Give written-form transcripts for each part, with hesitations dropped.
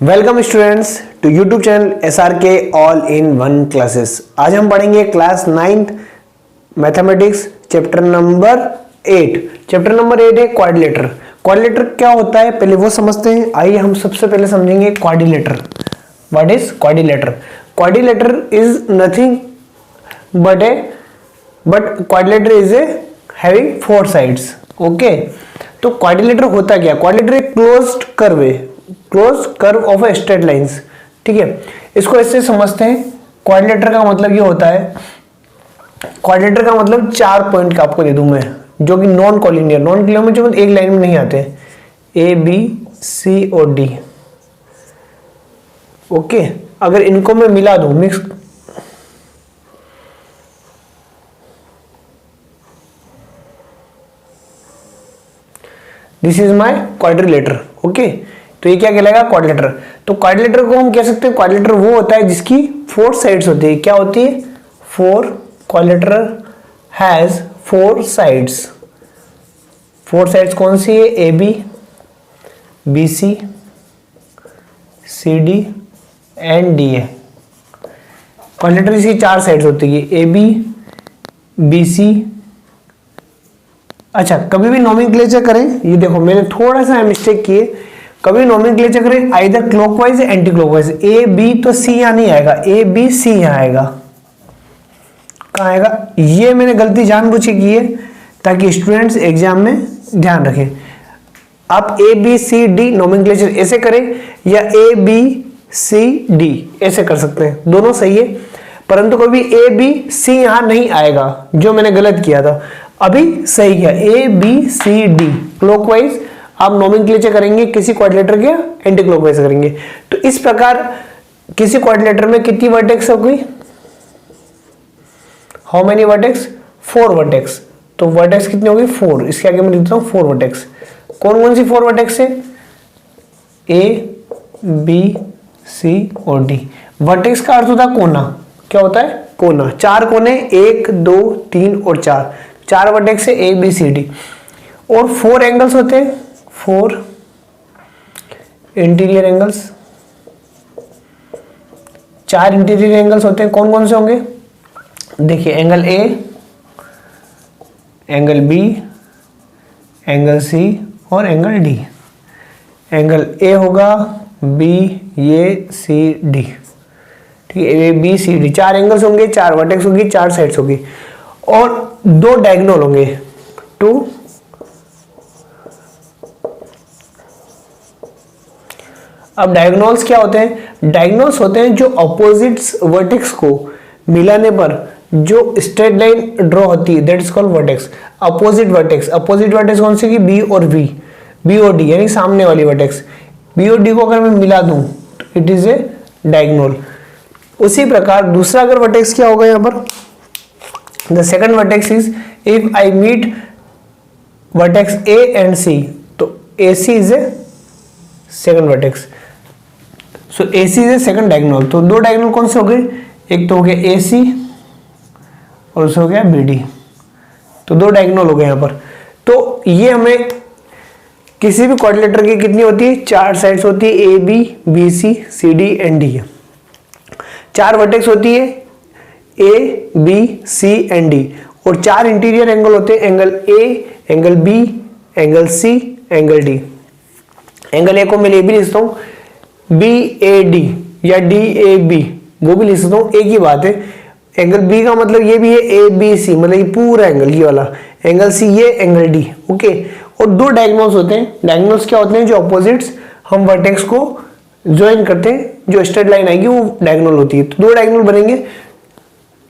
Welcome students to YouTube channel SRK all in one classes. आज हम पढ़ेंगे class 9th mathematics chapter number 8। Chapter number 8 है quadrilateral. Quadrilateral क्या होता है पहले वो समझते हैं। आइए हम सबसे पहले समझेंगे quadrilateral. What is quadrilateral? Quadrilateral is nothing but quadrilateral is a having 4 sides. Okay, तो क्वाड्रिलेटर होता क्या? क्वाड्रिलेटर एक क्लोज्ड कर्व है, close curve of a straight lines. ठीक है, इसको ऐसे समझते हैं। क्वाड्रिलेटर का मतलब ये होता है, क्वाड्रिलेटर का मतलब 4 पॉइंट का आपको दे दूं मैं, जो कि नॉन कॉलिनियर में जो एक लाइन में नहीं आते, ए बी सी और डी। ओके, अगर इनको मैं मिला दूं, mix, this is my quadrilateral. Okay, तो ये क्या कहलाएगा? क्वाड्रिलेटर। तो क्वाड्रिलेटर को हम कह सकते हैं, क्वाड्रिलेटर वो होता है जिसकी 4 साइड्स होती है। क्या होती है? 4। Quadrilateral has 4 sides. 4 साइड्स कौन सी है? A B, B C, C D and D है। क्वाड्रिलेटर इसकी 4 साइड्स होती है, ए बी, बी सी। अच्छा, कभी भी नोमेनक्लेचर करें, ये देखो मैंने थोड़ा सा मिस्टेक किए, कभी नोमेनक्लेचर करें आइदर क्लॉकवाइज या एंटी क्लॉकवाइज। ए बी तो सी यहां नहीं आएगा, ए बी सी यहां आएगा। कहां आएगा? ये मैंने गलती जानबूझ के की है ताकि स्टूडेंट्स एग्जाम में ध्यान रखें। आप A B C D nomenclature ऐसे करें या ए बी सी डी ऐसे कर सकते हैं, दोनों सही है, परंतु कभी ए बी सी यहां नहीं आएगा, जो मैंने गलत किया था। अभी सही किया, A B C D clockwise आप नोमेनक्लेचर करेंगे, किसी क्वाड्रिलेटर के एंटी क्लॉकवाइज करेंगे। तो इस प्रकार किसी क्वाड्रिलेटर में कितनी वर्टेक्स होगी? How many vertex? 4 वर्टेक्स। तो वर्टेक्स कितनी होगी? 4। इसके आगे मैं लिखता हूं 4 वर्टेक्स। कौन कौन सी 4 वर्टेक्स है? ए बी सी और डी। वर्टेक्स का अर्थ होता है कोना। क्या होता है? कोना। 4 कोने, 1 2 3 और 4। 4 वर्टेक्स है ए बी सी डी। और 4 एंगल्स होते हैं, 4 इंटीरियर एंगल्स। 4 इंटीरियर एंगल्स होते हैं। कौन कौन से होंगे? देखिए, angle A, angle B, angle C और एंगल डी। एंगल ए होगा, बी, ये, सी, डी। ठीक है, A B C D 4 angles होंगे, 4 वर्टेक्स होगी, 4 साइड्स होगी और 2 डायगोनल होंगे, 2। अब डायगोनल्स क्या होते हैं? डायगोनल्स होते हैं जो अपोजिट्स वर्टेक्स को मिलाने पर जो स्ट्रेट लाइन ड्रॉ होती है, that is called vertex. Opposite vertex कौन सी की? बी और वी, बी और डी, यानी सामने वाली वर्टेक्स। बी और डी को अगर मैं मिला दूं तो इट इज ए डायगोनल। उसी प्रकार दूसरा अगर वर्टेक्स क्या होगा यहां पर? The second vertex is if I meet vertex A and C, तो A C is a second vertex. So A C is a second diagonal. तो 2 डायगोनल कौन से हो गए? एक तो हो गया ए सी और दूसरा हो गया बी डी। तो 2 डायगोनल हो गए यहां पर। तो ये हमें किसी भी क्वाड्रिलेटर की कितनी होती है? 4 साइड्स होती है, A B C C D and D. 4 vertex होती है, A B C and D, और 4 इंटीरियर एंगल होते हैं, angle A, angle B, angle C, angle D. Angle A को मैं ए भी लिखता हूं, बी ए डी या डी ए बी, वो भी लिख सकता हूं, एक ही बात है। एंगल बी का मतलब ये भी है, ए बी सी, मतलब ये पूरा एंगल, ये वाला एंगल सी, ये एंगल डी। ओके, और 2 डायगोनल्स होते हैं। डायगोनल्स क्या होते हैं? जो अपोजिट्स हम वर्टेक्स को ज्वाइन करते हैं, जो स्ट्रेट लाइन आएगी वो डायगोनल होती है। तो 2 डायगोनल बनेंगे,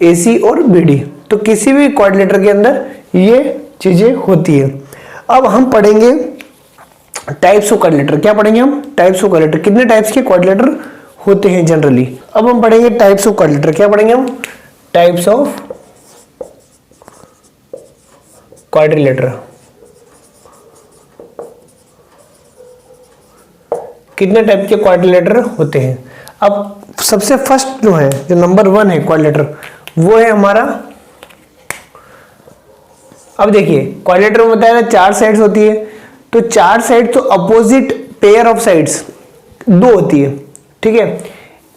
ए सी और बी डी। तो किसी भी क्वाड्रिलेटर के अंदर ये चीजें होती है। अब हम पढ़ेंगे टाइप्स ऑफ क्वाड्रिलेटर। क्या पढ़ेंगे हम? Types of quadrilateral. कितने टाइप्स के क्वाड्रिलेटर होते हैं जनरली? अब हम पढ़ेंगे टाइप्स ऑफ क्वाड्रिलेटर। क्या पढ़ेंगे हम? Types of quadrilateral. कितने टाइप के क्वाड्रिलेटर होते हैं? अब सबसे फर्स्ट जो है, जो नंबर 1 है क्वाड्रिलेटर, वो है हमारा, अब देखिए क्वाड्रिलेटर में बताया 4 साइड्स होती है, तो 4 साइड तो अपोजिट पेयर ऑफ साइड्स, दो होती है, ठीक है,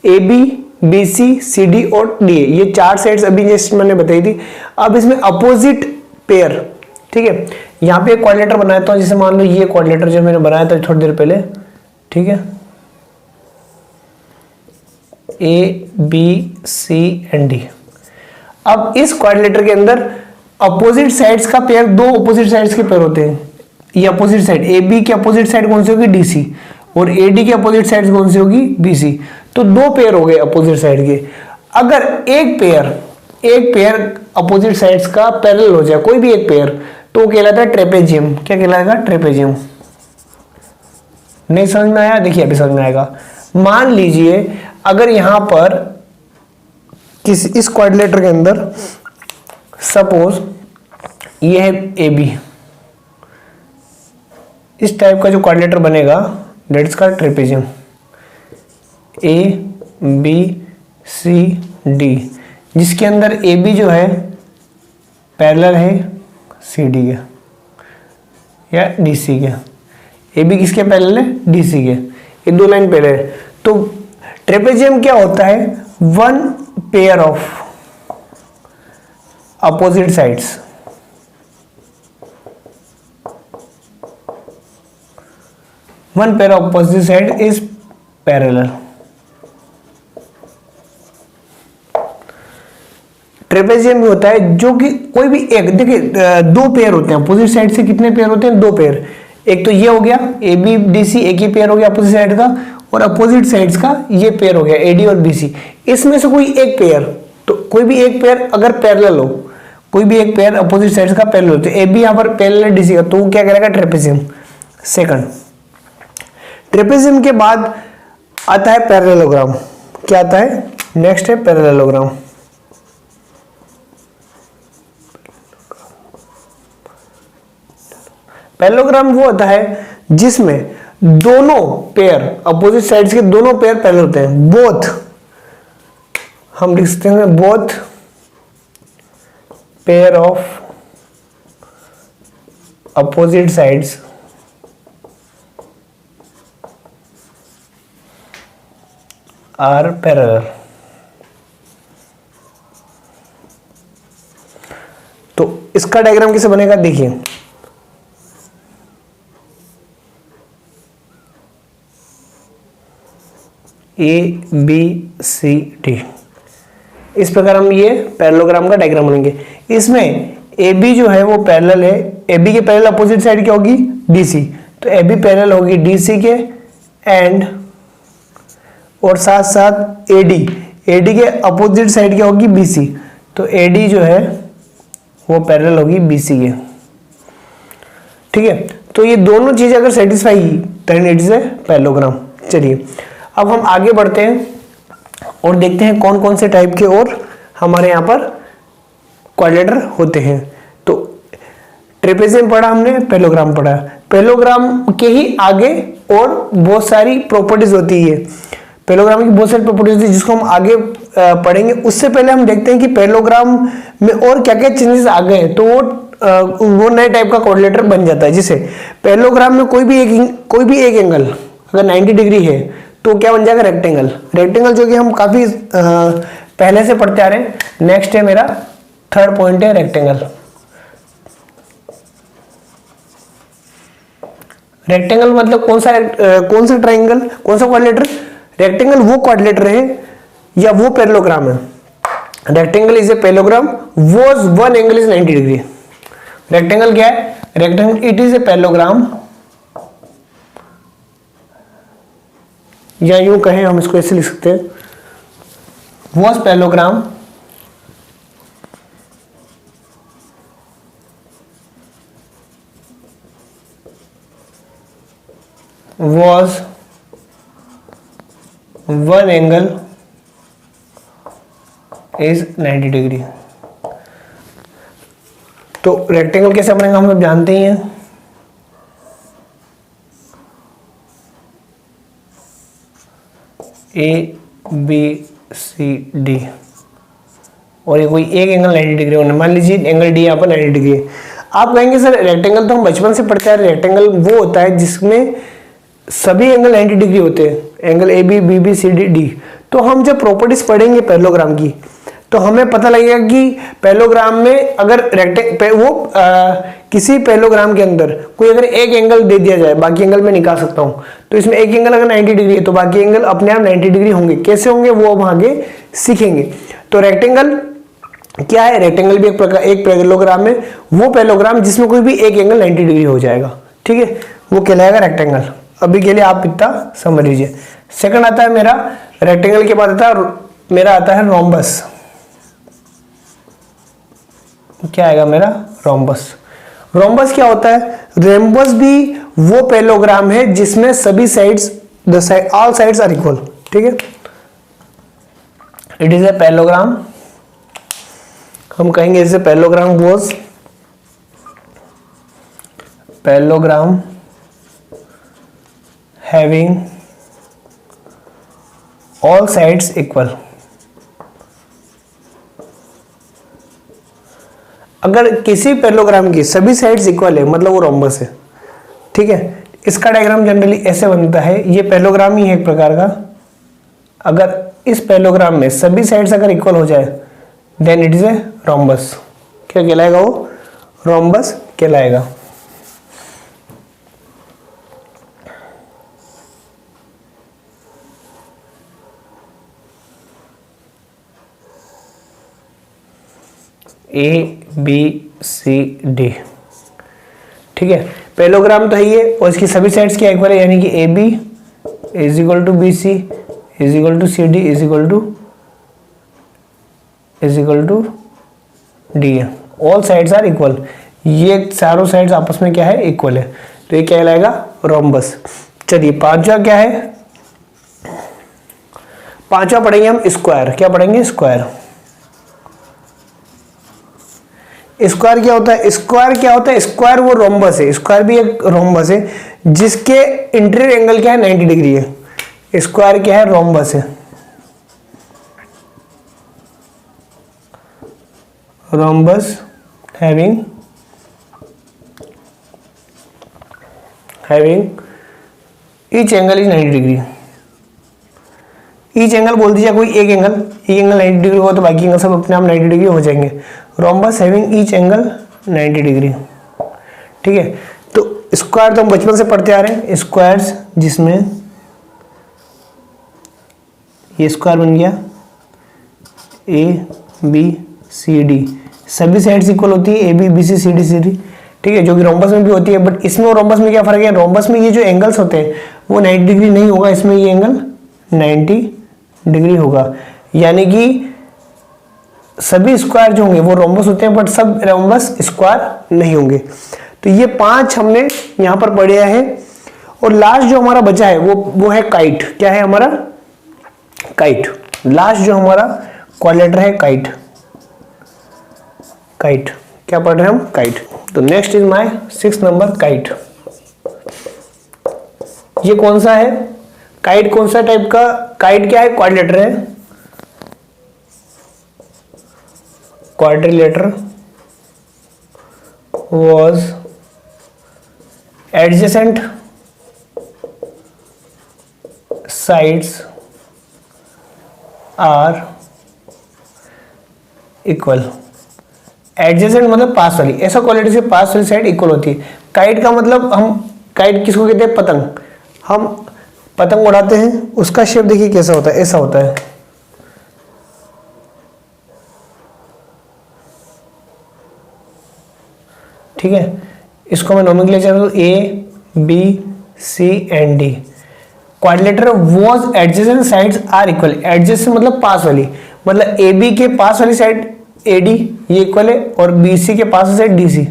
A B, B C, C D और डी ए, ये चार साइड्स अभी जस्ट मैंने बताई थी। अब इसमें अपोजिट पेयर, ठीक है, यहाँ पे एक क्वाड्रिलेटर बनाता हूँ, जैसे मान लो ये क्वाड्रिलेटर जो मैंने बनाया था थोड़ी देर पहले, ठीक है, A B C and D. अब इस क्वाड्रिलेटर के अंदर अपोजिट साइड्स का पेयर, दो अपोजिट साइड्स के पेयर होते हैं। ये अपोजिट साइड, ए बी की अपोजिट साइड कौन सी होगी, डी सी, और ए डी की अपोजिट साइड कौन सी होगी, बी सी। तो दो पेयर हो गए अपोजिट साइड के। अगर एक पेयर अपोजिट साइड्स का पैरेलल हो जाए, कोई भी एक पेयर, तो कहलाता है ट्रेपेजियम। क्या कहलाएगा, ट्रेपेजियम। नहीं समझ में आया, देखिए अभी समझ में आएगा। मान लीजिए अगर यहां पर इस क्वाड्रिलेटर के अंदर सपोज ये है ए बी, इस टाइप का जो क्वाड्रिलेटर बनेगा that is called trapezium. A B C D, जिसके अंदर ए बी जो है पैरेलल है सी डी के या डी सी के। ए बी किसके पैरेलल है, डी सी के, ये दो लाइन पैरेलल है। तो ट्रेपेजियम क्या होता है, one pair of opposite sides, one pair of opposite side is parallel. Trapezium भी होता है जो कि कोई भी एक, देखिए दो पेयर होते हैं अपोजिट साइड से, कितने पेयर होते हैं, दो पेयर। एक तो ये हो गया ए बी डी सी, एक ही पेयर हो गया अपोजिट साइड का, और अपोजिट साइड्स का ये पेयर हो गया ए डी और बी सी। इसमें से कोई एक पेयर, तो कोई भी एक पेयर अगर पैरेलल हो, कोई भी एक पेयर अपोजिट साइड्स का पैरेलल हो, तो ए बी यहाँ पर पैरेलल डी सी का, तो वो क्या करेगा, ट्रेपेजियम। सेकंड, ट्रेपेजियम के बाद आता है पैरेललोग्राम। क्या आता है, नेक्स्ट है पैरेललोग्राम। पैरेललोग्राम वो होता है जिसमें दोनों पेयर अपोजिट साइड्स के दोनों पेयर पैरेलल होते हैं। बोथ, हम लिख सकते हैं both pair of opposite sides are parallel. तो इसका डायग्राम कैसे बनेगा, देखिए ए बी सी डी, इस प्रकार हम ये पैरेललोग्राम का डायग्राम बनेंगे। इसमें ए बी जो है वो पैरेलल है, ए बी के पैरेलल अपोजिट साइड क्या होगी, डी सी, तो ए बी पैरेलल होगी डी सी के, एंड और साथ साथ ए डी के अपोजिट साइड क्या होगी, बी सी, तो ए डी जो है वो पैरेलल होगी बी सी के, ठीक है। तो ये दोनों चीजें अगर satisfy then it is a parallelogram. चलिए अब हम आगे बढ़ते हैं और देखते हैं कौन कौन से टाइप के और हमारे यहाँ पर क्वाड्रिलेटर होते हैं। तो ट्रेपेजियम पढ़ा हमने, पैरेललोग्राम पढ़ा। पैरेललोग्राम के ही आगे और बहुत सारी प्रॉपर्टीज होती है, पैरेललोग्राम की बहुत सारी प्रॉपर्टीज होती है जिसको हम आगे पढ़ेंगे। उससे पहले हम देखते हैं कि पैरेललोग्राम में और क्या क्या चेंजेस आ गए हैं, तो वो नए टाइप का क्वाड्रिलेटर बन जाता है। जिसे पैरेललोग्राम में कोई भी एक एंगल अगर 90 डिग्री है तो क्या बन जाएगा, रेक्टेंगल। रेक्टेंगल जो कि हम काफी पहले से पढ़ते आ रहे हैं। नेक्स्ट है मेरा थर्ड पॉइंट है रेक्टेंगल। रेक्टेंगल मतलब कौन सा ट्राइंगल, कौन सा क्वाड्रिलेटर। रेक्टेंगल वो क्वाड्रिलेटर है या वो पैरेललोग्राम है। Rectangle is a parallelogram whose one angle is 90 degree. Rectangle क्या है, rectangle it is a parallelogram, या यूं कहें हम इसको ऐसे लिख सकते हैं, whose parallelogram whose one angle is 90 degree. तो रेक्टेंगल कैसे बनेगा हम सब जानते ही हैं। ए बी सी डी, और ये कोई एक एंगल 90 डिग्री होना, मान लीजिए एंगल डी यहाँ पर 90 डिग्री है। आप कहेंगे सर रेक्टेंगल तो हम बचपन से पढ़ते आ रहे, रेक्टेंगल वो होता है जिसमें सभी एंगल 90 डिग्री होते हैं, angle A B B B C D D. तो हम जब प्रॉपर्टीज पढ़ेंगे पैरेललोग्राम की तो हमें पता लगेगा कि पैरेललोग्राम में अगर किसी पैरेललोग्राम के अंदर कोई अगर एक एंगल दे दिया जाए, बाकी एंगल मैं निकाल सकता हूं, तो इसमें एक एंगल अगर 90 डिग्री है तो बाकी एंगल अपने आप 90 डिग्री होंगे। कैसे होंगे वो हम आगे सीखेंगे। तो रेक्टेंगल क्या है? रेक्टेंगल भी एक पैरेललोग्राम है, वो पैरेललोग्राम जिसमें कोई भी एक एंगल 90 डिग्री हो जाएगा, ठीक है, वो कहलाएगा रेक्टेंगल। अभी के लिए आप इतना समझ लीजिए। सेकंड आता है मेरा, रेक्टेंगल के बाद आता है मेरा आता है रोम्बस। क्या आएगा मेरा? रोम्बस। रोम्बस क्या होता है? रोम्बस भी वो पैरेललोग्राम है जिसमें सभी sides all sides are equal, ठीक है। इट इज ए पैरेललोग्राम, हम कहेंगे इसे parallelogram whose parallelogram having all sides equal. अगर किसी पैरेललोग्राम की सभी साइड्स इक्वल है मतलब वो रोम्बस है, ठीक है। इसका डायग्राम जनरली ऐसे बनता है, ये पैरेललोग्राम ही है एक प्रकार का। अगर इस पैरेललोग्राम में सभी साइड्स अगर इक्वल हो जाए then it is a rhombus. क्या कहलाएगा वो? रोम्बस कहलाएगा। ए बी सी डी, ठीक है। पैरेललोग्राम तो है ये और इसकी सभी साइड्स क्या इक्वल है, यानी कि A B is equal to B C is equal to C D is equal to D है। ऑल साइड्स आर इक्वल, ये चारों साइड्स आपस में क्या है? इक्वल है। तो ये क्या कहलाएगा? रोम्बस। चलिए पांचवा क्या है? पांचवा पढ़ेंगे हम स्क्वायर। क्या पढ़ेंगे? स्क्वायर। स्क्वायर क्या होता है? स्क्वायर क्या होता है? स्क्वायर वो रोम्बस है, स्क्वायर भी एक रोम्बस है जिसके इंटीरियर एंगल क्या है? 90 डिग्री है। स्क्वायर क्या है? रोम्बस है। Rhombus having each angle is 90 degree. Each angle बोल दीजिए कोई एक एंगल 90 डिग्री होगा तो बाकी एंगल सब अपने आप 90 डिग्री हो जाएंगे। Rhombus having each angle 90 degree, ठीक है। तो स्क्वायर तो हम बचपन से पढ़ते आ रहे हैं, स्क्वायर्स जिसमें ये स्क्वायर बन गया ए बी सी डी, सभी साइड्स इक्वल होती है A B B C C D, ठीक है, जो कि रोम्बस में भी होती है। बट इसमें और रोम्बस में क्या फर्क है? रोम्बस में ये जो एंगल्स होते हैं वो 90 डिग्री नहीं होगा, इसमें ये एंगल 90 डिग्री होगा। यानी कि सभी स्क्वायर जो होंगे वो रोम्बस होते हैं बट सब रोम्बस स्क्वायर नहीं होंगे। तो ये 5 हमने यहां पर पढ़े हैं। और लास्ट जो हमारा बचा है वो है काइट। क्या है हमारा? काइट। लास्ट जो हमारा क्वाड्रिलेटरल है काइट। काइट क्या पढ़ रहे हैं हम? काइट। तो next is my 6 number kite. ये कौन सा है काइट? कौन सा टाइप का काइट? क्या है? क्वाड्रिलेटर है। Quadrilateral was adjacent sides are equal। Adjacent मतलब पास वाली, ऐसा क्वालिटी से पास वाली साइड इक्वल होती है। काइट का मतलब हम काइट किसको कहते हैं? पतंग। हम पतंग उड़ाते हैं, उसका शेप देखिए कैसा होता है, ऐसा होता है, ठीक है। इसको मैं नोमेनक्लेचर दूं A B C and D. Quadrilateral whose adjacent sides are equal. Adjacent मतलब पास वाली, मतलब ए बी के पास वाली साइड ए डी ये इक्वल है और बी सी के पास वाली साइड डी सी,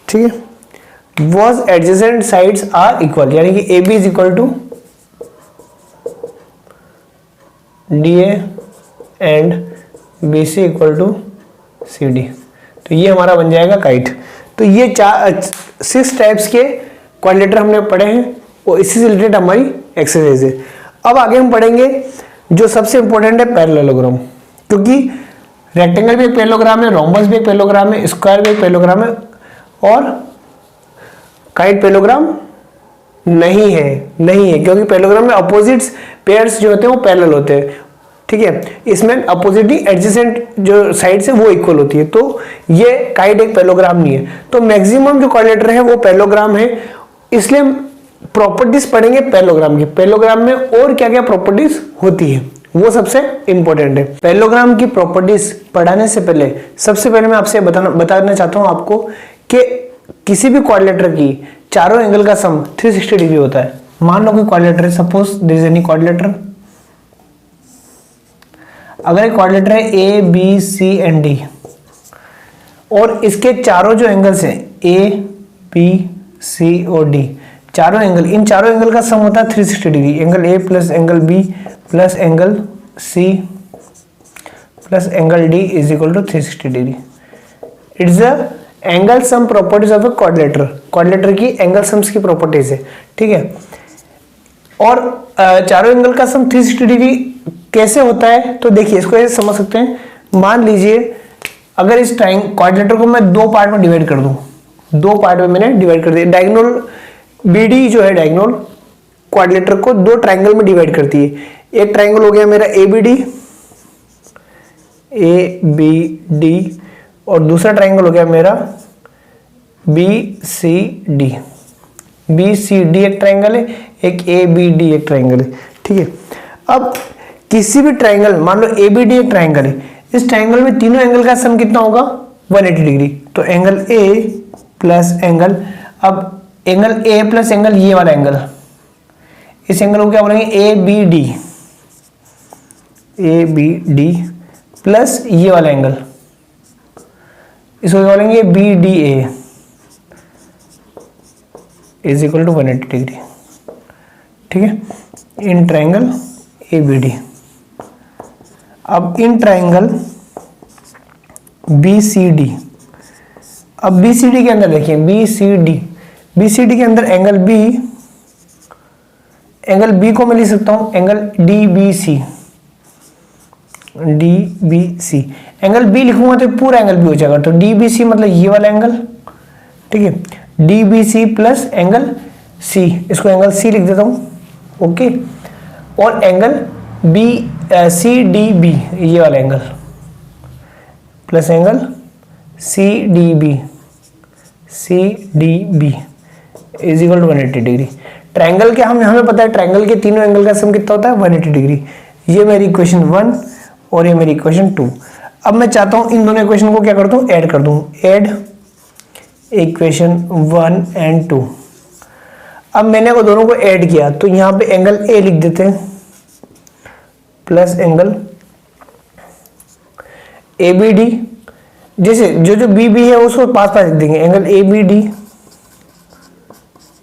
ठीक है। Whose adjacent sides are equal यानी कि A B is equal to D A and B C equal to C D. तो ये हमारा बन जाएगा काइट। तो ये 6 टाइप्स के क्वाड्रिलेटर हमने पढ़े हैं और इसी से रिलेटेड हमारी एक्सरसाइज है। अब आगे हम पढ़ेंगे जो सबसे इंपॉर्टेंट है पैरेललोग्राम, क्योंकि रेक्टेंगल भी एक पैरेललोग्राम है, रोम्बस भी एक पैरेललोग्राम है, स्क्वायर भी एक पैरेललोग्राम है और काइट पैरेललोग्राम नहीं है क्योंकि पैरेललोग्राम में अपोजिट्स पेयर्स जो होते हैं वो पैरेलल होते हैं, ठीक है। इसमें अपोजिट एडजेसेंट जो साइड्स है वो इक्वल होती है, तो ये काइड एक पैरेललोग्राम नहीं है। तो मैक्सिमम जो क्वाड्रिलेटरल है वो पैरेललोग्राम है, इसलिए प्रॉपर्टीज पढ़ेंगे पैरेललोग्राम की। पैरेललोग्राम में और क्या क्या प्रॉपर्टीज होती है वो सबसे इंपॉर्टेंट है। पैरेललोग्राम की प्रॉपर्टीज पढ़ाने से पहले सबसे पहले मैं आपसे बताना चाहता हूं आपको कि किसी भी क्वाड्रिलेटर की चारों एंगल का सम 360 डिग्री होता है। मान लो कोई क्वाड्रिलेटर है, suppose there is any quadrilateral. अगर एक क्वाड्रिलेटर है A B C and D और इसके चारों जो एंगल्स हैं ए बी सी और डी, चारों एंगल, इन चारों एंगल का सम होता है 360 degree. Angle A plus angle B plus angle C plus angle D is equal to 360 degree. It's the angle sum properties of a quadrilateral. Quadrilateral की एंगल सम्स की properties है, ठीक है। और चारों एंगल का सम 360 डिग्री कैसे होता है, तो देखिए इसको ऐसे समझ सकते हैं। मान लीजिए अगर इस क्वाड्रिलेटर को मैं दो पार्ट में डिवाइड कर दूं, दो पार्ट में मैंने डिवाइड कर दिया। डायगोनल बीडी जो है, डायगोनल क्वाड्रिलेटर को दो ट्रायंगल में डिवाइड करती है। एक ट्रायंगल हो गया मेरा ए बी डी और दूसरा ट्रायंगल हो गया मेरा B C D. B C D एक ट्रायंगल है, एक ए बी डी एक ट्रायंगल है, ठीक है। अब किसी भी ट्रायंगल, मान लो ए बी डी एक ट्रायंगल है, इस ट्रायंगल में तीनों एंगल का सम कितना होगा 180 डिग्री। तो एंगल ए प्लस एंगल, अब एंगल ए प्लस एंगल ये वाला एंगल, इस एंगल को क्या बोलेंगे ए बी डी प्लस ये वाला एंगल, इसको क्या बोलेंगे B D A is equal to 180 degree, ठीक है। In triangle A B D. अब in triangle B C D, अब बी सी डी के अंदर देखिए बी सी डी के अंदर एंगल बी को मैं लिख सकता हूं angle D B C. Angle B लिखूंगा तो पूरा एंगल बी हो जाएगा, तो डी बी सी मतलब ये वाला एंगल, ठीक है। D B C plus angle C, इसको एंगल सी लिख देता हूं, ओके। और angle B C D B ये वाला angle plus angle C D B is equal to 180 degree. Triangle के हमें पता है ट्रायंगल के तीनों एंगल का सम कितना होता है 180 डिग्री। ये मेरी इक्वेशन 1 और ये मेरी इक्वेशन 2। अब मैं चाहता हूं इन दोनों इक्वेशन को क्या कर दूं, ऐड कर दूं। Add equation 1 and 2। अब मैंने वो दोनों को ऐड किया तो यहां पे एंगल ए लिख देते हैं plus angle A B D, जैसे जो बी बी है उसको पास पास लिख देंगे, angle A B D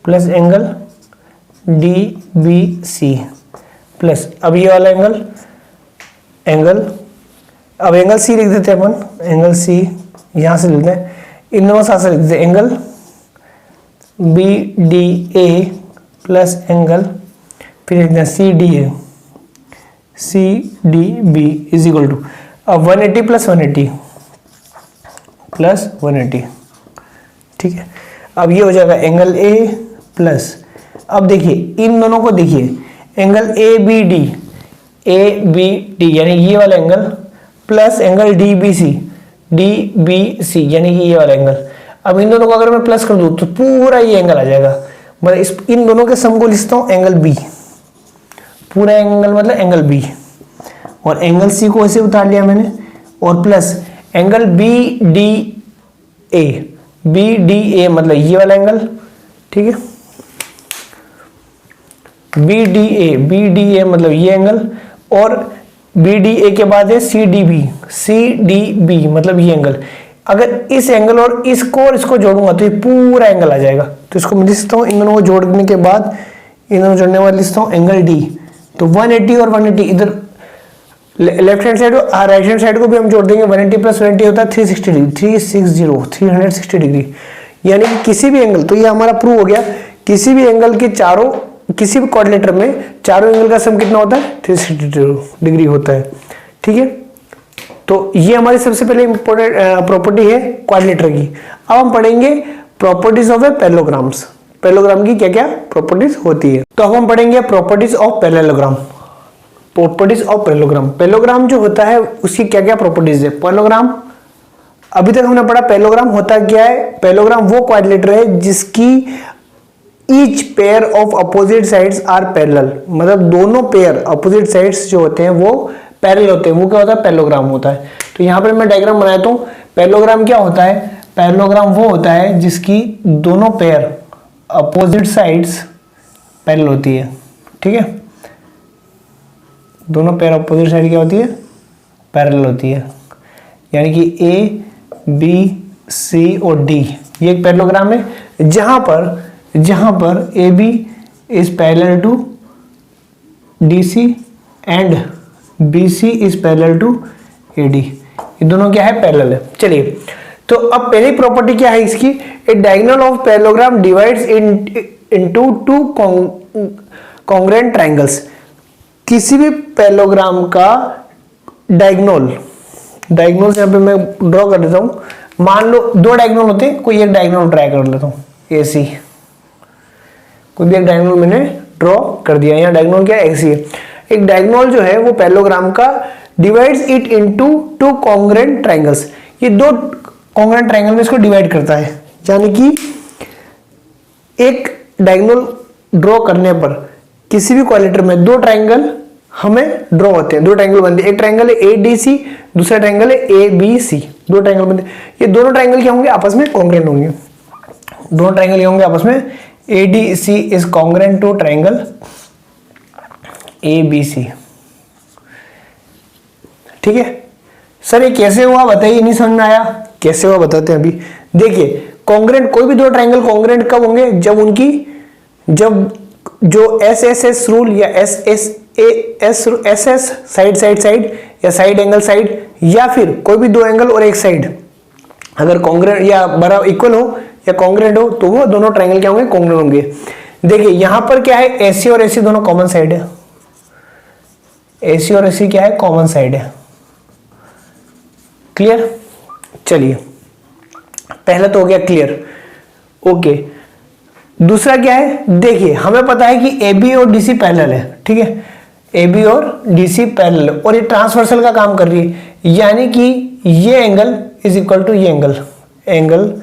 plus angle D B C plus अब ये वाला अब एंगल सी लिख देते हैं अपन, एंगल सी यहां से लिखते हैं, इन दोनों साथ से लिख देते हैं angle B D A plus angle फिर लिखते हैं C D B is equal to अब 180 प्लस 180, ठीक है। अब ये हो जाएगा एंगल ए प्लस, अब देखिए इन दोनों को देखिए, एंगल ए बी डी यानी ये वाला angle plus angle D B C यानी कि ये वाला एंगल। अब इन दोनों को अगर मैं प्लस कर दूं तो पूरा ये एंगल आ जाएगा, मतलब इन दोनों के सम को लिखता हूं एंगल बी, पूरा एंगल मतलब एंगल बी, और एंगल सी को ऐसे उतार लिया मैंने, और plus angle B D A मतलब ये वाला एंगल, ठीक है। बी डी ए मतलब ये एंगल, और बी डी ए के बाद है सी डी बी मतलब ये एंगल। अगर इस एंगल और इसको जोड़ूंगा तो ये पूरा एंगल आ जाएगा, तो इसको मैं लिखता हूं इन दोनों को जोड़ने के बाद इन दोनों जोड़ने के बाद लिखता हूं एंगल डी। तो 180 और 180 इधर लेफ्ट हैंड साइड और राइट हैंड साइड को भी हम जोड़ देंगे, 180 प्लस 180 होता है 360 डिग्री। यानी कि किसी भी एंगल, तो ये हमारा प्रूव हो गया, किसी भी एंगल के किसी भी क्वाड्रिलेटर में चारों एंगल का सम कितना होता है 360 डिग्री होता है, ठीक है। तो ये हमारी सबसे पहले इंपॉर्टेंट प्रॉपर्टी है क्वाड्रिलेटर की। अब हम पढ़ेंगे properties of A parallelograms. Parallelogram की क्या क्या प्रॉपर्टीज होती है। तो अब हम पढ़ेंगे properties of parallelogram. Properties of parallelogram, parallelogram जो होता है उसकी क्या क्या प्रॉपर्टीज है। पैरेललोग्राम, अभी तक हमने पढ़ा पैरेललोग्राम होता क्या है। पैरेललोग्राम वो क्वाड्रिलेटरल है जिसकी each pair of opposite sides are parallel, मतलब दोनों पेयर अपोजिट साइड्स जो होते हैं वो पैरेलल होते हैं, वो क्या होता है, पैरेललोग्राम होता है। तो यहाँ पर मैं डायग्राम बनाता हूँ। पैरेललोग्राम क्या होता है, पैरेललोग्राम वो होता है जिसकी दोनों पेयर अपोजिट साइड्स पैरेलल होती है, ठीक है। दोनों पेयर अपोजिट साइड क्या होती है, पैरेलल होती है, यानी कि ए बी सी और डी, ये एक पैरेललोग्राम है जहां पर A B is parallel to D C and B C is parallel to A D, ये दोनों क्या है, पैरेलल है। चलिए, तो अब पहली प्रॉपर्टी क्या है इसकी, a diagonal of parallelogram divides into two congruent triangles. किसी भी पैरेललोग्राम का डायगोनल यहाँ पे मैं ड्रॉ कर देता हूं। मान लो दो डायगोनल होते हैं, कोई एक डायगोनल ट्राई कर लेता हूं, एसी, कोई भी एक डायगोनल मैंने ड्रॉ कर दिया। यहाँ डायगोनल क्या है, एक्सी है। एक डायगोनल जो है वो पैरेललोग्राम का divides it into two congruent triangles, ये दो कॉन्ग्रुएंट ट्रायंगल में इसको डिवाइड करता है। यानी कि एक डायगोनल ड्रॉ करने पर किसी भी क्वाड्रिलेटरल में दो ट्रायंगल हमें ड्रॉ होते हैं, दो ट्रायंगल बनते हैं। एक ट्रायंगल है ए डी सी, दूसरा ट्रायंगल है ए बी सी, दो ट्रायंगल बनते हैं। ये दोनों ट्रायंगल क्या होंगे, आपस में कॉन्ग्रुएंट होंगे। दोनों ट्रायंगल क्या होंगे आपस में, A D C is congruent to triangle A B C, ठीक है। सर ये कैसे हुआ बताइए, नहीं समझ में आया, कैसे हुआ बताते हैं अभी। देखिए, कॉन्ग्रुएंट, कोई भी दो ट्रायंगल कॉन्ग्रुएंट कब होंगे, जब जो एस एस एस रूल या एस एस साइड या साइड एंगल साइड, या फिर कोई भी दो एंगल और एक साइड अगर कॉन्ग्रुएंट या बराबर इक्वल हो या कॉन्ग्रुएंट हो, तो वो दोनों ट्रायंगल क्या होंगे, कॉन्ग्रुएंट होंगे। देखिए यहां पर क्या है, एसी और एसी दोनों कॉमन साइड है, एसी और एसी क्या है, कॉमन साइड है। क्लियर, चलिए पहला तो हो गया क्लियर, ओके। दूसरा क्या है, देखिए हमें पता है कि ए बी और डी सी पैरेलल है, ठीक है, ए बी और डी सी पैरेलल, और ये ट्रांसवर्सल का काम कर रही है, यानी कि ये एंगल इज इक्वल टू ये angle angle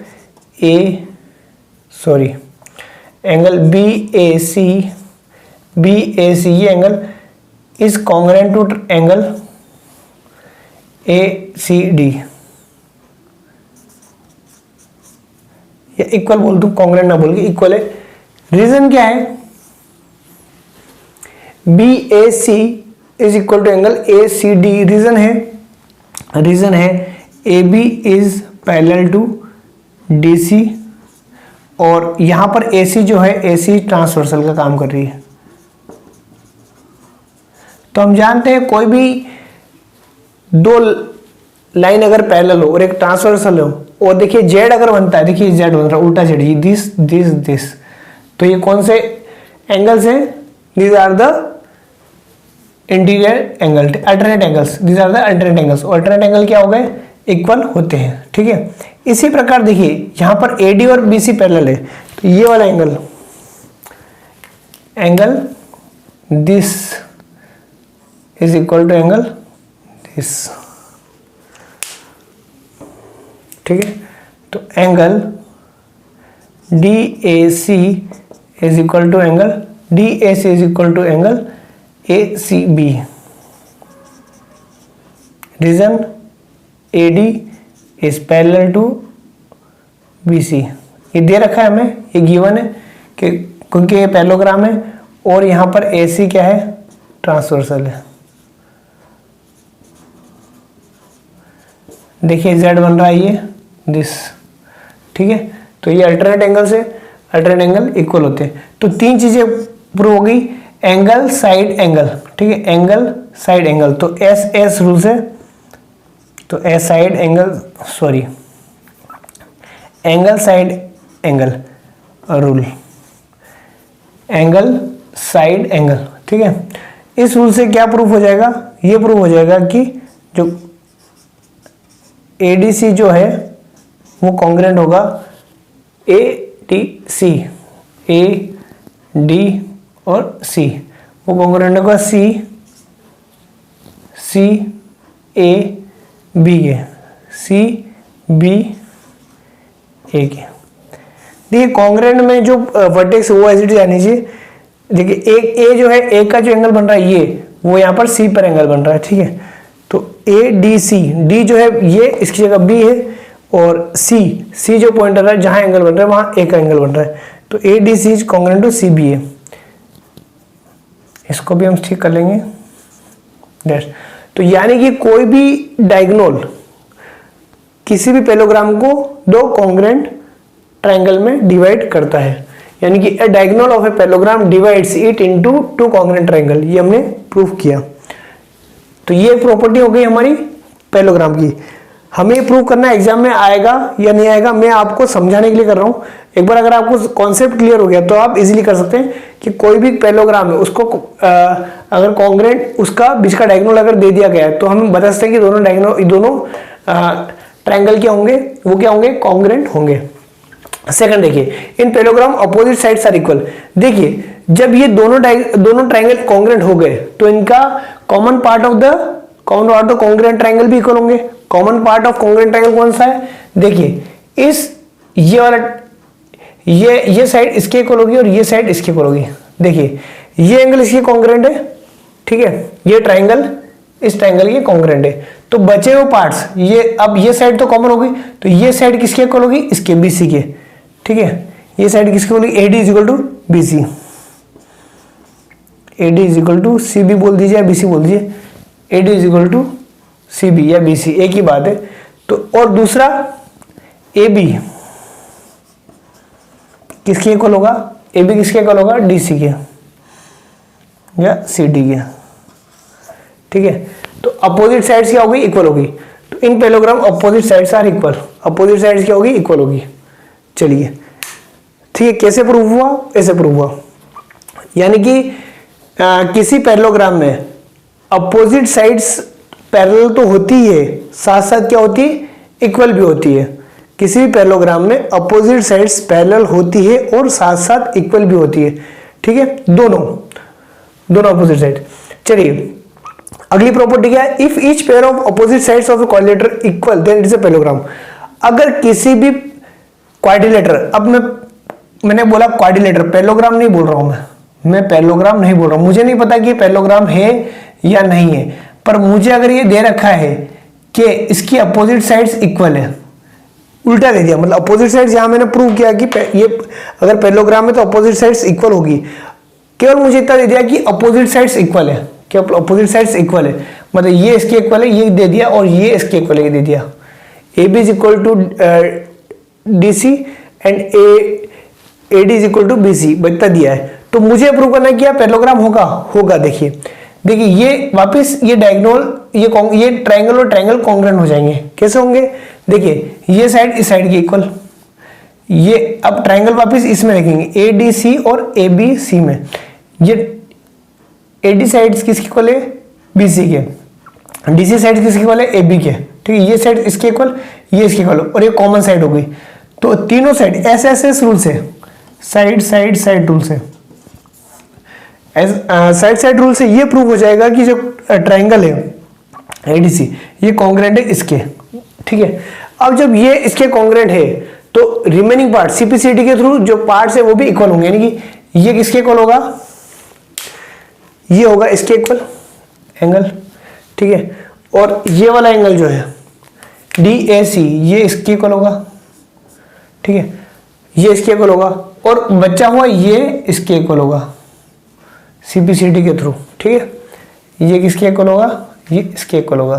B A C, ये angle is congruent to angle A C D, या इक्वल बोल दूं, कॉन्ग्रुएंट ना बोल के इक्वल है। रीजन क्या है, B A C is equal to angle A C D, reason है A B is parallel to D C, और यहां पर ए सी जो है, ए सी ट्रांसवर्सल का काम कर रही है। तो हम जानते हैं कोई भी दो लाइन अगर पैरेलल हो और एक ट्रांसवर्सल हो, और देखिए जेड अगर बनता है, देखिए जेड बन रहा है उल्टा जेड, दिस, तो ये कौन से एंगल्स हैं, these are the interior angle, alternate angles, these are the alternate angles. Alternate angle क्या हो गए, इक्वल होते हैं, ठीक है। इसी प्रकार देखिए यहां पर एडी और बीसी पैरेलल है, तो ये वाला angle this is equal to angle this, ठीक है। तो angle D A C is equal to angle D A C is equal to angle A C B. Reason A D is parallel to B C, ये दे रखा है हमें, ये given है कि क्योंकि ये पैरेललोग्राम है, और यहां पर ए सी क्या है, ट्रांसवर्सल है। देखिए जेड बन रहा है ये दिस, ठीक है। तो ये अल्टरनेट एंगल से अल्टरनेट एंगल इक्वल होते हैं। तो तीन चीजें प्रूव हो गई, एंगल साइड एंगल, ठीक है, एंगल साइड एंगल, तो एस एस रूल से, तो S side angle angle side angle rule, angle side angle, ठीक है। इस रूल से क्या प्रूफ हो जाएगा, ये प्रूफ हो जाएगा कि जो ADC जो है वो कॉन्ग्रुएंट होगा ADC, ए डी और सी, वो कॉन्ग्रुएंट होगा सी सी ए बी के, सी बी ए के। देखिए कॉन्ग्रुएंट में जो वर्टेक्स वो एज इट इज आनी चाहिए। देखिए एक ए जो है, ए का जो एंगल बन रहा है ये, वो यहाँ पर सी पर एंगल बन रहा है, ठीक है। तो ए डी सी, डी जो है ये इसकी जगह बी है, और सी, सी जो पॉइंट है जहां एंगल बन रहा है वहां ए का एंगल बन रहा है, तो A D C is congruent to C B A. इसको भी हम ठीक कर लेंगे डैश। तो यानी कि कोई भी डायगोनल किसी भी पैरेललोग्राम को दो कॉन्ग्रुएंट ट्रायंगल में डिवाइड करता है, यानी कि a diagonal of a parallelogram divides it into two congruent triangle, ये हमने प्रूफ किया। तो ये एक प्रॉपर्टी हो गई हमारी पैरेललोग्राम की। हमें प्रूव करना एग्जाम में आएगा या नहीं आएगा, मैं आपको समझाने के लिए कर रहा हूँ। एक बार अगर आपको कॉन्सेप्ट क्लियर हो गया तो आप इजीली कर सकते हैं कि कोई भी पैरेललोग्राम है उसको अगर कॉन्ग्रुएंट उसका बीच का डायगोनल अगर दे दिया गया है तो हम बता सकते हैं कि दोनों डायगोनल, दोनों ट्रायंगल क्या होंगे, वो क्या होंगे, कॉन्ग्रुएंट होंगे। सेकंड देखिए, in parallelogram opposite sides are equal. देखिए जब ये दोनों ट्रायंगल कॉन्ग्रुएंट हो गए तो इनका common part of the congruent triangle भी इक्वल होंगे। Common part of congruent triangle कौन सा है, देखिए इस ये वाला, ये साइड इसके इक्वल होगी और ये साइड इसके इक्वल होगी। देखिए ये एंगल इसके कॉन्ग्रुएंट है, ठीक है, ये ट्रायंगल इस ट्रायंगल के कॉन्ग्रुएंट है। तो बचे हुए पार्ट्स, ये अब ये साइड तो कॉमन होगी, तो ये साइड किसके इक्वल होगी, इसके बीसी के, ठीक है। ये साइड किसकी होगी, AD is equal to BC, AD is equal to CB बोल दीजिए या BC बोल दीजिए, AD is equal to CB या BC एक ही बात है। तो और दूसरा AB किसके इक्वल होगा, AB किसके इक्वल होगा, DC के या CD के, ठीक है। तो अपोजिट साइड्स क्या होगी, इक्वल होगी। तो in parallelogram opposite sides are equal, opposite sides क्या होगी, इक्वल होगी। चलिए ठीक है, कैसे प्रूव हुआ, ऐसे प्रूव हुआ, यानी कि किसी पैरेललोग्राम में अपोजिट साइड्स पैरेलल तो होती है, साथ साथ क्या होती है, इक्वल भी होती है। किसी भी पैरेललोग्राम में अपोजिट साइड्स पैरेलल होती है और साथ साथ इक्वल भी होती है, ठीक है, दोनों अपोजिट साइड। चलिए अगली प्रॉपर्टी क्या है, if each pair of opposite sides of a quadrilateral equal then it is a parallelogram. अगर किसी भी क्वाड्रिलेटर, अब मैंने बोला क्वाड्रिलेटर, पैरेललोग्राम नहीं बोल रहा हूं मैं पैरेललोग्राम नहीं बोल रहा हूं, मुझे नहीं पता कि पैरेललोग्राम है या नहीं है, पर मुझे अगर ये दे रखा है कि इसकी अपोजिट साइड्स इक्वल है, उल्टा दे दिया, मतलब अपोजिट साइड्स, यहां मैंने प्रूव किया कि ये अगर पैरेललोग्राम है तो अपोजिट साइड्स इक्वल होगी, केवल मुझे इतना दे दिया कि अपोजिट साइड्स इक्वल है, केवल अपोजिट साइड्स इक्वल है, मतलब ये इसके इक्वल है ये दे दिया और ये इसके इक्वल है ये दे दिया, AB is equal to DC and AD is equal to BC बता दिया है। तो मुझे प्रूव करना है कि पैरेललोग्राम होगा। देखिए ये वापस ये डायगोनल, ये ट्रायंगल और ट्रायंगल कॉन्ग्रुएंट हो जाएंगे। कैसे होंगे, देखिए ये साइड इस साइड के इक्वल, ये अब ट्रायंगल वापस इसमें रखेंगे ADC और ABC में, ये AD साइड्स किसके इक्वल है, BC के, DC साइड किसके इक्वल है, AB के, ठीक है। ये साइड इसके इक्वल, ये इसके इक्वल और ये कॉमन साइड हो गई। तो तीनों साइड SSS रूल से, साइड रूल से, साइड रूल से ये प्रूव हो जाएगा कि जो ट्रायंगल है ADC ये कॉन्ग्रुएंट है इसके, ठीक है। अब जब ये इसके कॉन्ग्रुएंट है तो रिमेनिंग पार्ट CPCD के थ्रू जो पार्ट्स है वो भी इक्वल होंगे, यानी कि ये किसके इक्वल होगा, ये होगा इसके इक्वल एंगल, ठीक है। और ये वाला एंगल जो है DAC ये इसके इक्वल होगा, ठीक है, ये इसके इक्वल होगा और बचा हुआ ये इसके इक्वल होगा CPCD के थ्रू, ठीक है। ये किसके इक्वल होगा, ये इसके इक्वल होगा।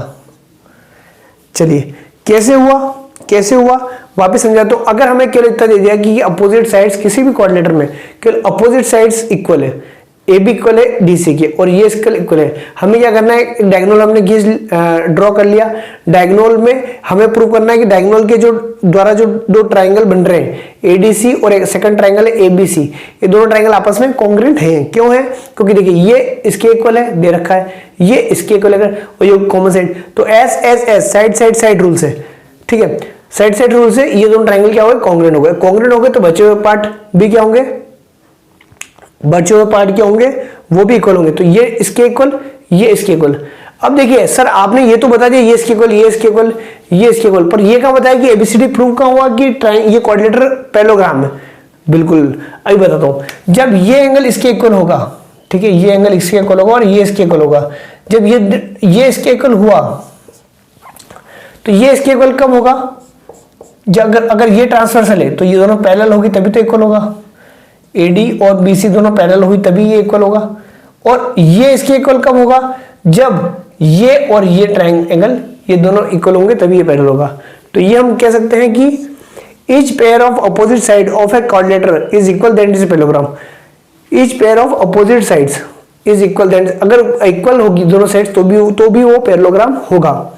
चलिए कैसे हुआ वापस समझा। तो अगर हमें केवल इतना दे दिया कि ये अपोजिट साइड्स किसी भी क्वाड्रिलेटर में केवल अपोजिट साइड्स इक्वल है, AB इक्वल है DC के और ये इसके इक्वल है, हमें क्या करना है, डायगोनल हमने खींच ड्रॉ कर लिया। डायगोनल में हमें प्रूव करना है कि डायगोनल के जो द्वारा जो दो ट्रायंगल बन रहे हैं ADC और एक सेकंड ट्रायंगल है ABC, ये दोनों ट्रायंगल आपस में कॉन्ग्रुएंट हैं। क्यों है, क्योंकि देखिए ये इसके इक्वल है, दे रखा है, ये इसके इक्वल है और ये कॉमन साइड, तो SSS साइड रूल से, ठीक है, साइड रूल से ये दोनों ट्रायंगल क्या हो गए, कॉन्ग्रुएंट हो गए। कॉन्ग्रुएंट हो गए तो बचे हुए पार्ट भी क्या होंगे, बचे हुए पार्ट क्या होंगे, वो भी इक्वल होंगे। तो ये इसके इक्वल, ये इसके इक्वल। अब देखिए सर आपने ये तो बता दिया ये इसके इक्वल, ये इसके इक्वल, ये इसके इक्वल, पर ये क्या बताया कि एबीसीडी प्रूव का हुआ कि ये क्वाड्रिलेटरल पैरेललोग्राम है। बिल्कुल अभी बताता हूं। जब ये एंगल इसके इक्वल होगा, ठीक है, ये एंगल इसके इक्वल होगा और ये इसके इक्वल होगा। जब ये इसके इक्वल हुआ तो ये इसके इक्वल कब होगा, जब अगर ये ट्रांसवर्सल है तो ये दोनों पैरेलल होगी तभी तो इक्वल होगा। एडी और बीसी दोनों पैरेलल हुई तभी ये इक्वल होगा। और ये इसके इक्वल कब होगा, जब ये और ये ट्रायंगल ये दोनों इक्वल होंगे तभी ये पैरेलल होगा। तो ये हम कह सकते हैं कि each pair of opposite side of a quadrilateral is equal that is parallelogram. Each pair of opposite sides is equal that, अगर इक्वल होगी दोनों साइड्स तो भी वो पैरेललोग्राम होगा।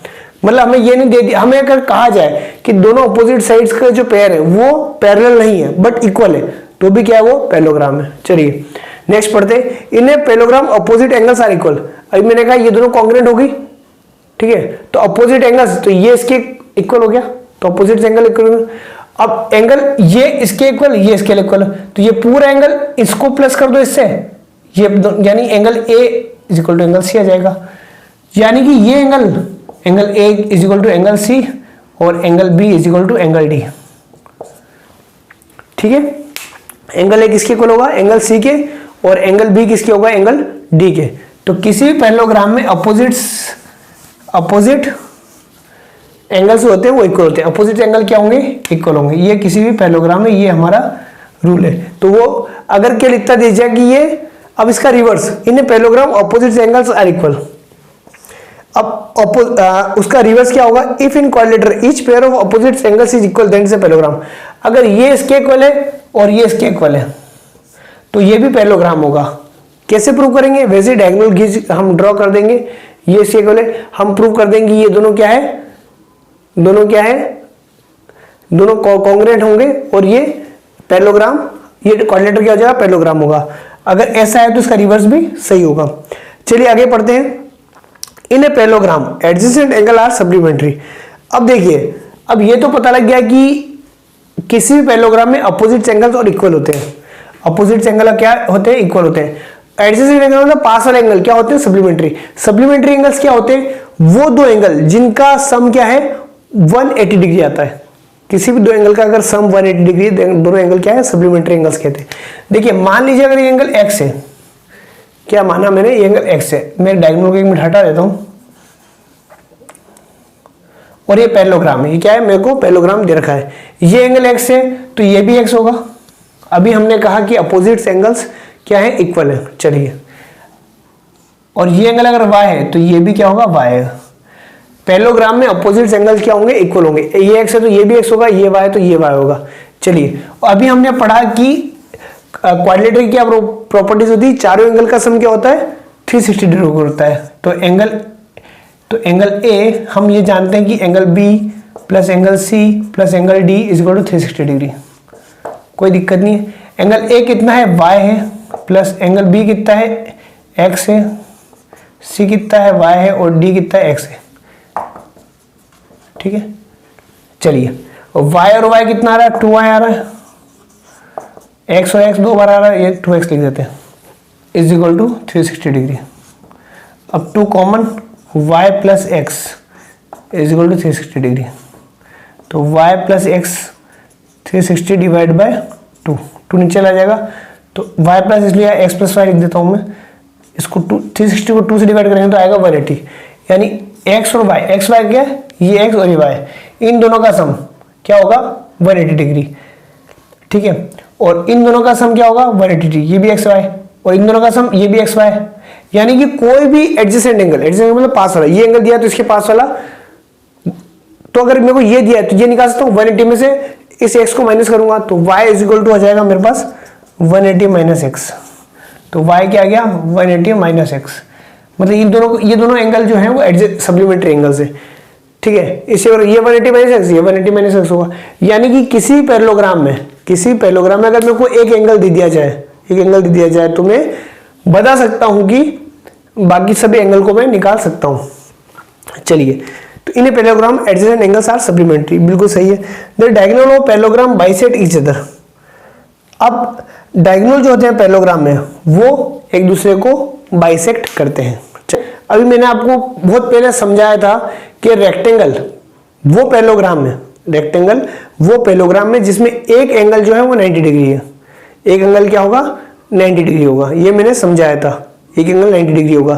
मतलब हमें ये नहीं दे दिया, हमें अगर कहा जाए कि दोनों अपोजिट साइड्स का जो पेयर है वो पैरेलल नहीं है बट इक्वल है तो भी क्या है, वो पैरेललोग्राम है। चलिए नेक्स्ट पढ़ते हैं। In a parallelogram opposite angles are equal. अभी मैंने कहा ये दोनों कॉन्ग्रुएंट होगी, ठीक है, तो अपोजिट एंगल्स, तो ये इसके इक्वल हो गया तो अपोजिट एंगल इक्वल। अब एंगल ये इसके इक्वल, ये इसके इक्वल, तो ये पूरा एंगल इसको प्लस कर दो इससे, ये यानी angle A is equal to angle C आ जाएगा। यानी कि ये angle A is equal to angle C और angle B is equal to angle D. ठीक है, एंगल ए किसके इक्वल होगा, एंगल सी के, और एंगल बी किसके होगा, एंगल डी के। तो किसी भी पैरेललोग्राम में अपोजिट एंगल्स होते हैं वो इक्वल होते हैं। अपोजिट एंगल क्या होंगे, इक्वल होंगे। ये किसी भी पैरेललोग्राम में ये हमारा रूल है। तो वो अगर क्या लिखता दीजिए कि ये, अब इसका reverse, in parallelogram opposite angles are equal. अब उसका रिवर्स क्या होगा, if in quadrilateral each pair of opposite angles is equal that is a parallelogram. अगर ये इसके इक्वल है और ये इसके इक्वल है तो ये भी पैरेललोग्राम होगा। कैसे प्रूव करेंगे, वैसे डायगोनल हम ड्रॉ कर देंगे, ये इसके इक्वल है, हम प्रूव कर देंगे ये दोनों क्या है, दोनों कॉन्ग्रुएंट होंगे और ये पैरेललोग्राम, ये क्वाड्रिलेटरल क्या हो जाएगा, पैरेललोग्राम होगा। अगर ऐसा है तो इसका रिवर्स भी सही होगा। चलिए आगे पढ़ते हैं। In a parallelogram adjacent angle are supplementary. अब देखिए, अब ये तो पता लग गया कि किसी भी पैरेललोग्राम में अपोजिट एंगल्स और इक्वल होते हैं। अपोजिट एंगल क्या होते हैं, इक्वल होते हैं। एडजेसेंट एंगल मतलब पास वाले एंगल क्या होते हैं, सप्लीमेंट्री। सप्लीमेंट्री एंगल्स क्या होते हैं, वो दो एंगल जिनका सम क्या है 180 डिग्री आता है। किसी भी दो एंगल का अगर सम 180 डिग्री, दोनों एंगल क्या है, सप्लीमेंट्री एंगल्स कहते हैं। देखिए मान लीजिए अगर ये एंगल एक्स है, क्या माना मैंने, ये एंगल एक्स है, मैं डायगोनल को एक मिनट हटा देता हूं, और ये पैरेललोग्राम है, ये क्या है, मेरे को पैरेललोग्राम दे रखा है। ये एंगल एक्स है तो ये भी एक्स होगा। अभी हमने कहा कि अपोजिट एंगल्स क्या है, इक्वल है। चलिए, और ये एंगल अगर y है तो ये भी क्या होगा, y है। पैरेललोग्राम में अपोजिट एंगल्स क्या होंगे, इक्वल होंगे। ये x है तो ये भी x होगा, ये y है तो ये y होगा। चलिए, अभी हमने पढ़ा कि क्वाड्रिलेटरल की क्या प्रॉपर्टीज होती है, चारों एंगल का सम क्या होता है, 360 डिग्री होता है। तो एंगल A हम ये जानते हैं कि angle B plus angle C plus angle D is equal to 360 degree. कोई दिक्कत नहीं है। एंगल A कितना है, y है, प्लस एंगल B कितना है, x है, C कितना है, y है, और D कितना है, x है। ठीक है, चलिए, और y और y कितना आ रहा है, 2y आ रहा है, x और x दो बार आ रहा है, ये 2x लिख देते हैं, इज इक्वल टू 360 डिग्री। अब 2 common, y plus x is equal to 360 degree. तो y plus x 360 divide by 2 नीचे चला जाएगा, तो y प्लस इसलिए x प्लस वाई लिख देता हूँ मैं। इसको 360 को 2 से डिवाइड करेंगे तो आएगा 180, यानी x और y, x y क्या है, ये x और ये y, इन दोनों का सम क्या होगा, 180 डिग्री। ठीक है, और इन दोनों का सम क्या होगा, 180 डिग्री, ये भी x y, और इन दोनों का सम ये भी x y। यानी कि कोई भी एडजेसेंट एंगल मतलब पास वाला, ये एंगल दिया तो इसके पास वाला, तो अगर मेरे को ये दिया है तो ये निकाल सकता हूँ, 180 में से इस x को माइनस करूंगा तो y इज इक्वल टू आ जाएगा मेरे पास 180 माइनस एक्स। तो y क्या आ गया, 180 माइनस एक्स। मतलब ये दोनों एंगल जो है वो सप्लीमेंट्री एंगल्स है। ठीक है, इससे ये 180 माइनस एक्स, ये 180 माइनस एक्स होगा। यानी कि किसी पैरेललोग्राम में अगर मेरे को एक एंगल दे दिया जाए तो मैं बता सकता हूं कि बाकी सभी एंगल को मैं निकाल सकता हूं। चलिए, तो in parallelogram adjacent angles are supplementary, बिल्कुल सही है। The diagonal of parallelogram bisect each other. अब डायगोनल जो होते हैं पैरेललोग्राम में वो एक दूसरे को बाइसेक्ट करते हैं। अभी मैंने आपको बहुत पहले समझाया था कि रेक्टेंगल वो पैरेललोग्राम में जिसमें एक एंगल जो है वो 90 डिग्री है। एक एंगल क्या होगा? 90 डिग्री होगा। ये मैंने समझाया था, एक एंगल 90 डिग्री होगा।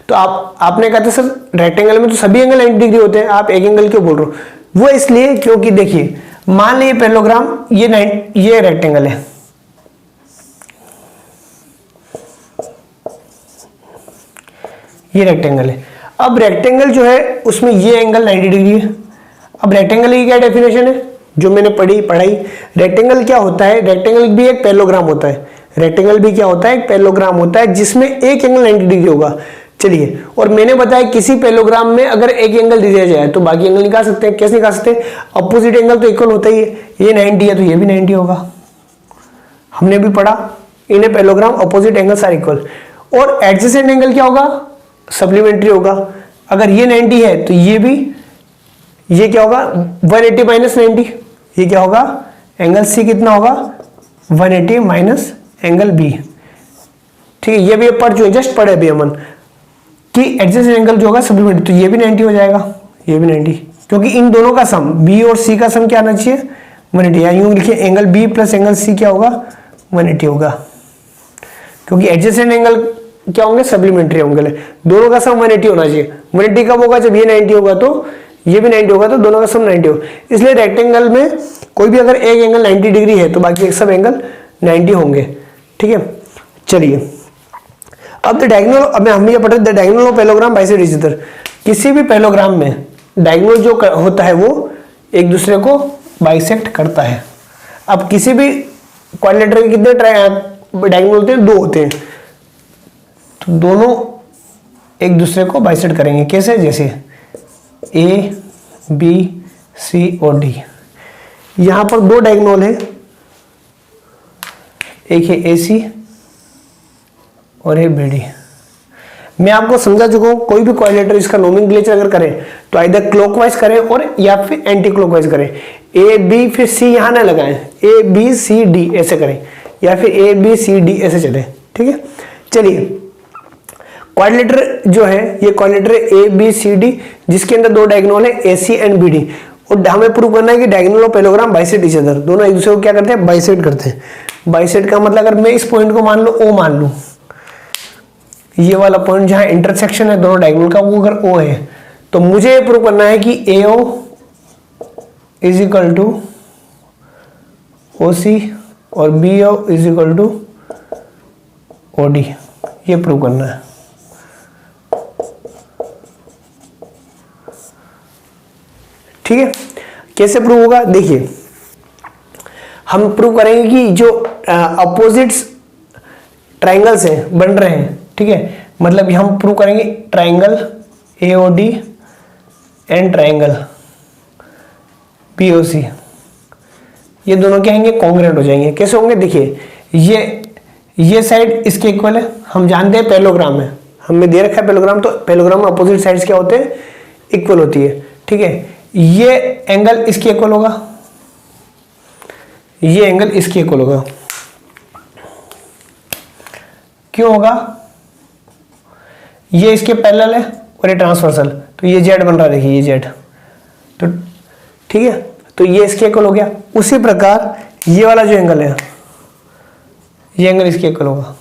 तो आपने कहा था सर रेक्टेंगल में तो सभी एंगल 90 डिग्री होते हैं, आप एक एंगल क्यों बोल रहे हो? वो इसलिए क्योंकि देखिए मान लीजिए पैरेललोग्राम ये रेक्टेंगल है, ये रेक्टेंगल है। अब रेक्टेंगल जो है उसमें ये एंगल 90 डिग्री है। अब रेक्टेंगल की क्या डेफिनेशन है जो मैंने पढ़ाई? रेक्टेंगल क्या होता है? रेक्टेंगल भी एक पैरेललोग्राम होता है। रेक्टेंगल भी क्या होता है? एक पैरेललोग्राम होता है जिसमें एक एंगल 90 डिग्री होगा। चलिए, और मैंने बताया किसी पैरेललोग्राम में अगर एक एंगल दिया जाए तो बाकी एंगल निकाल सकते हैं। कैसे निकाल सकते हैं? अपोजिट एंगल तो इक्वल होता ही है। ये 90 है तो ये भी 90 होगा, हमने भी पढ़ा। In parallelogram opposite angles are equal. और एडजेसेंट एंगल क्या होगा? सप्लीमेंट्री होगा। अगर ये 90 है तो ये क्या होगा? 180 माइनस 90। ये क्या होगा? एंगल सी कितना होगा? 180 माइनस एंगल बी। ठीक है, ये भी पढ़ चुके, जस्ट पढ़े अभी अमन कि एडजेसेंट एंगल जो होगा सप्लीमेंट्री, तो ये भी 90 हो जाएगा, ये भी 90, क्योंकि इन दोनों का सम बी और सी का सम क्या आना चाहिए? 180। या यूं लिखिए angle B plus angle C क्या होगा? 180 होगा, क्योंकि एडजेसेंट एंगल क्या होंगे? सप्लीमेंट्री होंगे। दोनों का सम 180 होना चाहिए। 180 कब होगा? जब ये 90 होगा तो ये भी 90 होगा, तो दोनों का सम 90 होगा। इसलिए रेक्टेंगल में कोई भी अगर एक एंगल 90 डिग्री है तो बाकी सब एंगल 90 होंगे। ठीक है, चलिए अब द डायगोनल, अब हम ये पढ़ रहे the diagonal of parallelogram bisect each other. किसी भी पैरेललोग्राम में डायगोनल जो होता है वो एक दूसरे को बाइसेक्ट करता है। अब किसी भी क्वाड्रिलेटरल के कितने डायगोनल होते हैं? 2 होते हैं, तो दोनों एक दूसरे को बाइसेक्ट करेंगे। कैसे? जैसे ए बी सी और डी। यहां पर 2 डायगोनल है, एक है ए सी और एक बी डी। मैं आपको समझा चुका हूं, कोई भी क्वाड्रिलेटर इसका नोमेनक्लेचर अगर करें तो आइदर क्लॉकवाइज करें और या फिर एंटी क्लॉकवाइज करें। ए बी फिर सी यहां ना लगाएं, ए बी सी डी ऐसे करें, या फिर ए बी सी डी ऐसे चले। ठीक है, चलिए क्वाड्रिलेटर जो है ये quadrilateral A B C D जिसके अंदर 2 डायगोनल है A C and B D, और हमें प्रूव करना है कि diagonal of parallelogram bisect each other. दोनों एक दूसरे को क्या करते हैं? बाइसेक्ट करते हैं। बाइसेक्ट का मतलब अगर मैं इस पॉइंट को मान लूं ओ मान लूं, ये वाला पॉइंट जहां इंटरसेक्शन है दोनों डायगोनल का वो अगर ओ है, तो मुझे ये प्रूव करना है कि A O is equal to O C और B O is equal to O D. ये प्रूव करना है। ठीक है, कैसे प्रूव होगा? देखिए हम प्रूव करेंगे कि जो अपोजिट्स ट्राइंगल्स हैं बन रहे हैं। ठीक है, मतलब हम प्रूव करेंगे triangle AOD and triangle POC, ये दोनों क्या होंगे? कॉन्ग्रुएंट हो जाएंगे। कैसे होंगे? देखिए ये साइड इसके इक्वल है, हम जानते हैं पैरेललोग्राम में, हमें दे रखा है पैरेललोग्राम, तो पैरेललोग्राम में अपोजिट साइड्स क्या होते हैं? इक्वल होती है। ठीक है, ये एंगल इसके इक्वल होगा, ये एंगल इसके इक्वल होगा। क्यों होगा? ये इसके पैरेलल है और ये ट्रांसवर्सल, तो ये जेड बन रहा है। देखिए ये जेड, तो ठीक है, तो ये इसके इक्वल हो गया। उसी प्रकार ये वाला जो एंगल है, ये एंगल इसके इक्वल होगा,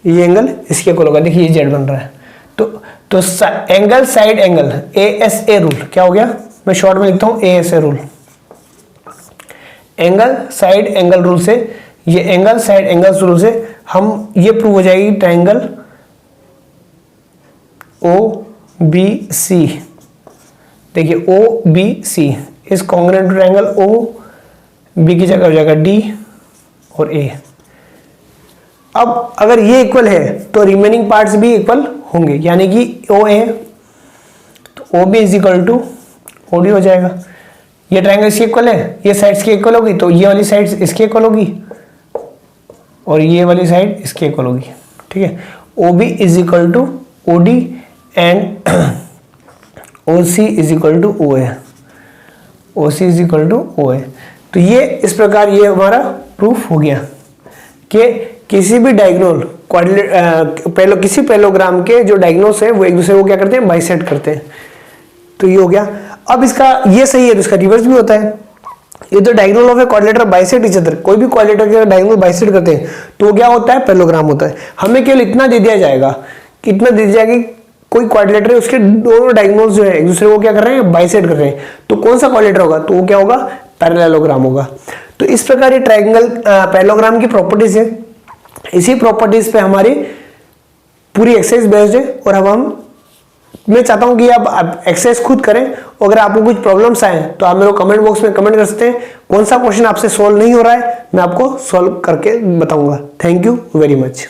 ये एंगल इसके इक्वल होगा। देखिए ये जेड बन रहा है, तो angle side angle ASA rule क्या हो गया? मैं शॉर्ट में लिखता हूं ASA rule. Angle side angle rule से, ये एंगल साइड एंगल रूल से हम ये प्रूव हो जाएगी ट्रायंगल OBC। देखिए OBC is congruent to triangle OB की जगह हो जाएगा D और A। अब अगर ये इक्वल है तो रिमेनिंग पार्ट्स भी इक्वल होंगे, यानी कि OA तो OB is equal to OD हो जाएगा। ये ट्रायंगल इसके इक्वल है, ये साइड्स के इक्वल होगी, तो ये वाली साइड्स इसके इक्वल होगी और ये वाली साइड इसके इक्वल होगी। ठीक है, OB is equal to OD and OC is equal to OA, OC is equal to OA। तो ये इस प्रकार ये हमारा प्रूफ हो गया कि किसी भी डायगोनल किसी पैरेललोग्राम के जो डायगोनल्स है वो एक दूसरे को क्या करते हैं, बाइसेक्ट करते हैं। तो ये हो गया। अब इसका ये सही है तो इसका रिवर्स भी होता है। ये तो diagonal of a quadrilateral bisect each other, कोई भी क्वाड्रिलेटर के डायगोनल बाइसेक्ट करते हैं तो वो क्या होता है, पैरेललोग्राम होता है। हमें केवल इतना दे दिया जाएगा, कितना दे दिया जाएगा, कोई क्वाड्रिलेटर है उसके दोनों डायगोनल्स जो है एक दूसरे को क्या कर रहे हैं, बाइसेक्ट कर रहे हैं, तो कौन सा क्वाड्रिलेटर होगा, तो वो क्या होगा, पैरेललोग्राम होगा। तो इस प्रकार ये ट्रायंगल पैरेललोग्राम की प्रॉपर्टीज है। इसी प्रॉपर्टीज पे हमारी पूरी एक्सरसाइज बेस्ड है। और अब मैं चाहता हूं कि आप एक्सरसाइज खुद करें। अगर आपको कुछ प्रॉब्लम्स आए तो आप मेरे को कमेंट बॉक्स में कमेंट कर सकते हैं, कौन सा क्वेश्चन आपसे सॉल्व नहीं हो रहा है मैं आपको सॉल्व करके बताऊंगा। Thank you very much.